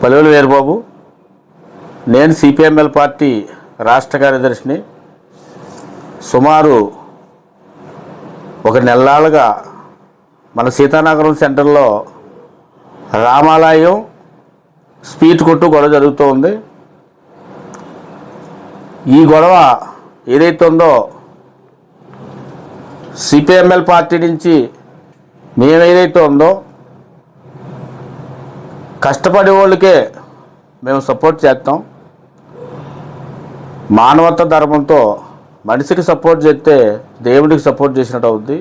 పలువులు వీరబాబు. నేను CPML party రాష్ట్ర కార్యదర్శిని. సుమారు ఒక నెలలుగా మన సీతానగరం సెంటర్లో రామాలయం స్పీడ్ కొట్టు గొడవ జరుగుతూ ఉంది. ఈ గొడవ ఏదైతే ఉందో సిపిఎంఎల్ పార్టీ నుంచి మేమేదైతే ఉందో కష్టపడే వాళ్ళకే మేము సపోర్ట్ చేస్తాం. మానవత ధర్మంతో మనిషికి సపోర్ట్ చేస్తే దేవుడికి సపోర్ట్ చేసినట్టు అవుద్ది.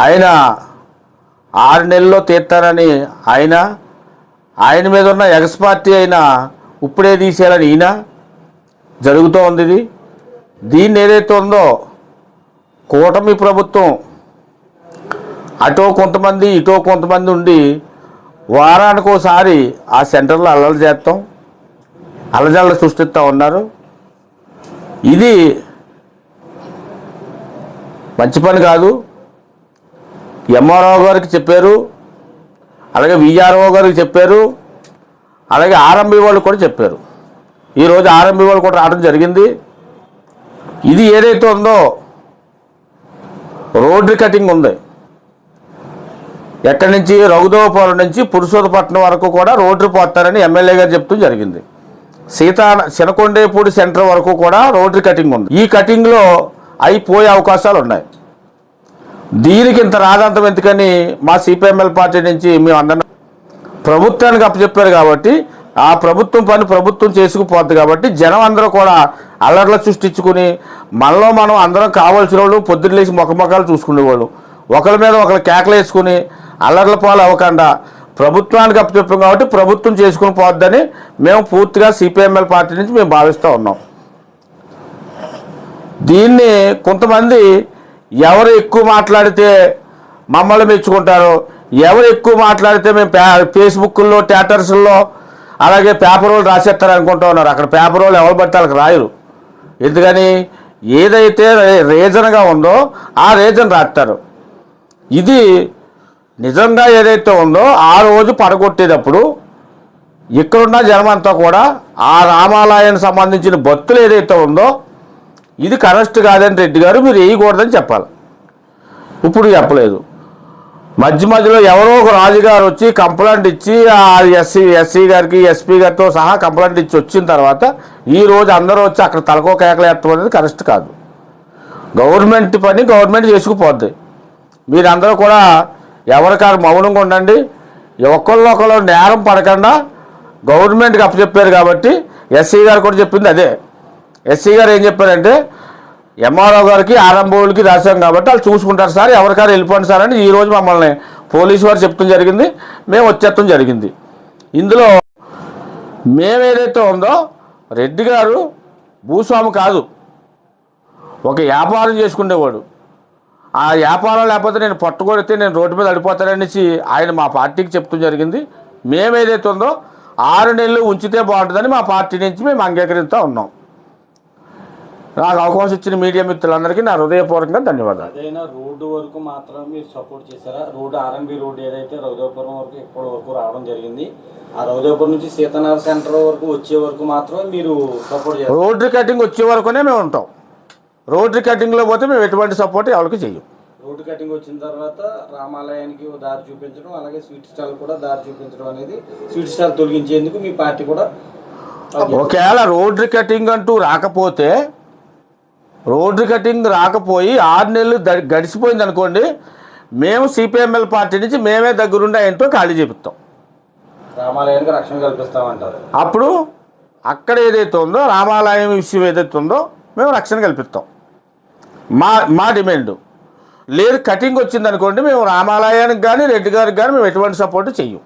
ఆయన 6 నెలల్లో తీర్తారని ఆయన మీద ఉన్న ఎక్స్ పార్టీ అయినా ఇప్పుడే తీసేయాలని ఈయన జరుగుతూ ఉంది. దీన్ని ఏదైతే ఉందో కూటమి ప్రభుత్వం అటో కొంతమంది ఇటో కొంతమంది ఉండి వారానికి ఒకసారి ఆ సెంటర్లో అల్లజల్ల సృష్టిస్తూ ఉన్నారు. ఇది మంచి పని కాదు. ఎంఆర్ఓ గారికి చెప్పారు, అలాగే విఆర్ఓ గారికి చెప్పారు, అలాగే ఆర్ఎంబి వాళ్ళు కూడా చెప్పారు. ఈరోజు ఆర్ఎంబి వాళ్ళు కూడా రావడం జరిగింది. ఇది ఏదైతే ఉందో రోడ్డు కటింగ్ ఉంది. ఎక్కడి నుంచి రఘుదేవపురం నుంచి పురుషోత్తపట్నం వరకు కూడా రోడ్డు పోతారని ఎమ్మెల్యే గారు చెప్తూ జరిగింది. చినకొండేపూడి సెంటర్ వరకు కూడా రోడ్డు కటింగ్ ఉంది. ఈ కటింగ్లో అయిపోయే అవకాశాలు ఉన్నాయి. దీనికి ఇంత రాదంతం ఎందుకని మా సిపిఎంఎల్ పార్టీ నుంచి మేము అందరం ప్రభుత్వానికి అప్పచెప్పారు కాబట్టి ఆ ప్రభుత్వం పని ప్రభుత్వం చేసుకుపోద్ది కాబట్టి జనం అందరూ కూడా అల్లర్లు సృష్టించుకుని మనలో మనం అందరం కావాల్సిన వాళ్ళు పొద్దున్న లేచి మొక్కలు చూసుకునేవాళ్ళు ఒకరి మీద ఒకరు కేకలు వేసుకుని అల్లర్ల పాలు అవ్వకుండా ప్రభుత్వానికి అప్పచెప్పాం కాబట్టి ప్రభుత్వం చేసుకుని పోద్దని మేము పూర్తిగా సిపిఎంఎల్ పార్టీ నుంచి మేము భావిస్తూ ఉన్నాం. దీన్ని కొంతమంది ఎవరు ఎక్కువ మాట్లాడితే మమ్మల్ని మెచ్చుకుంటారో, ఎవరు ఎక్కువ మాట్లాడితే మేము ఫేస్బుక్లో ట్యాటర్స్లో అలాగే పేపర్ వాళ్ళు రాసేస్తారు అనుకుంటూ ఉన్నారు. అక్కడ పేపర్ వాళ్ళు ఎవరు పడితే వాళ్ళకి రాయరు. ఎందుకని ఏదైతే రీజన్గా ఉందో ఆ రీజన్ రాస్తారు. ఇది నిజంగా ఏదైతే ఉందో ఆ రోజు పడగొట్టేటప్పుడు ఇక్కడున్న జనమంతా కూడా ఆ రామాలయానికి సంబంధించిన భక్తులు ఏదైతే ఉందో ఇది కరెక్ట్ కాదని రెడ్డి గారు మీరు వేయకూడదని చెప్పాలి. ఇప్పుడు చెప్పలేదు. మధ్యలో ఎవరో ఒక రాజుగారు వచ్చి కంప్లైంట్ ఇచ్చి ఎస్సీ గారికి ఎస్పీ గారితో సహా కంప్లైంట్ ఇచ్చి వచ్చిన తర్వాత ఈరోజు అందరూ వచ్చి అక్కడ తలకో కేకలు ఎత్తడం అనేది కరెక్ట్ కాదు. గవర్నమెంట్ పని గవర్నమెంట్ చేసుకుపోద్ది. మీరందరూ కూడా ఎవరికారు మౌనంగా ఉండండి. ఒకళ్ళు నేరం పడకుండా గవర్నమెంట్కి అప్పచెప్పారు కాబట్టి ఎస్సీ గారు కూడా చెప్పింది అదే. ఎస్సీ గారు ఏం చెప్పారంటే ఎంఆర్ఓ గారికి ఆర్ఎంఓలకి రాశాం కాబట్టి వాళ్ళు చూసుకుంటారు సార్, ఎవరికారు వెళ్ళిపోండి సార్ అని ఈరోజు మమ్మల్ని పోలీసు వారు చెప్తాం జరిగింది. మేము వచ్చేస్తాం జరిగింది. ఇందులో మేమేదైతే ఉందో రెడ్డి గారు భూస్వామి కాదు, ఒక వ్యాపారం చేసుకునేవాడు. ఆ వ్యాపారం లేకపోతే నేను పట్టుకొడితే నేను రోడ్డు మీద అడిపోతాననేసి ఆయన మా పార్టీకి చెప్తూ జరిగింది. మేమేదైతే ఉందో 6 నెలలు ఉంచితే బాగుంటుందని మా పార్టీ నుంచి మేము అంగీకరిస్తూ ఉన్నాం. నాకు అవకాశం ఇచ్చిన మీడియా మిత్రులందరికీ నా హృదయపూర్వకంగా ధన్యవాదాలు. అదైనా రోడ్డు వరకు మాత్రం మీరు సపోర్ట్ చేశారా? రోడ్డు ఆర్ఎంబి రోడ్డు ఏదైతే రఘుదేవపురం వరకు ఇప్పటి వరకు రావడం జరిగింది, ఆ రఘుదేవపురం నుంచి సీతానగర్ సెంటర్ వరకు వచ్చే వరకు మాత్రమే మీరు సపోర్ట్ చేస్తారు? రోడ్డు కటింగ్ వచ్చే వరకునే మేము ఉంటాం. రోడ్డు కటింగ్లో పోతే మేము ఎటువంటి సపోర్ట్ ఎవరికి చెయ్యం. రోడ్డు కటింగ్ వచ్చిన తర్వాత రామాలయానికి దారి చూపించడం, అలాగే స్వీట్ స్టాల్ కూడా దారి చూపించడం అనేది, స్వీట్ స్టాల్ తొలగించేందుకు మీ పార్టీ కూడా ఒకవేళ రోడ్డు కటింగ్ అంటూ రాకపోతే, రోడ్డు కటింగ్ రాకపోయి 6 నెలలు గడిచిపోయింది అనుకోండి, మేము సిపిఎంఎల్ పార్టీ నుంచి మేమే దగ్గరుండి ఆయనతో ఖాళీ చేపిస్తాం. రామాలయానికి రక్షణ కల్పిస్తామంటారు. అప్పుడు అక్కడ ఏదైతే ఉందో రామాలయం విషయం ఏదైతే ఉందో మేము రక్షణ కల్పిస్తాం. మా డిమాండ్ లేదు. కటింగ్ వచ్చింది అనుకోండి, మేము రామాలయానికి కానీ రెడ్డి గారికి కానీ మేము ఎటువంటి సపోర్ట్ చెయ్యం.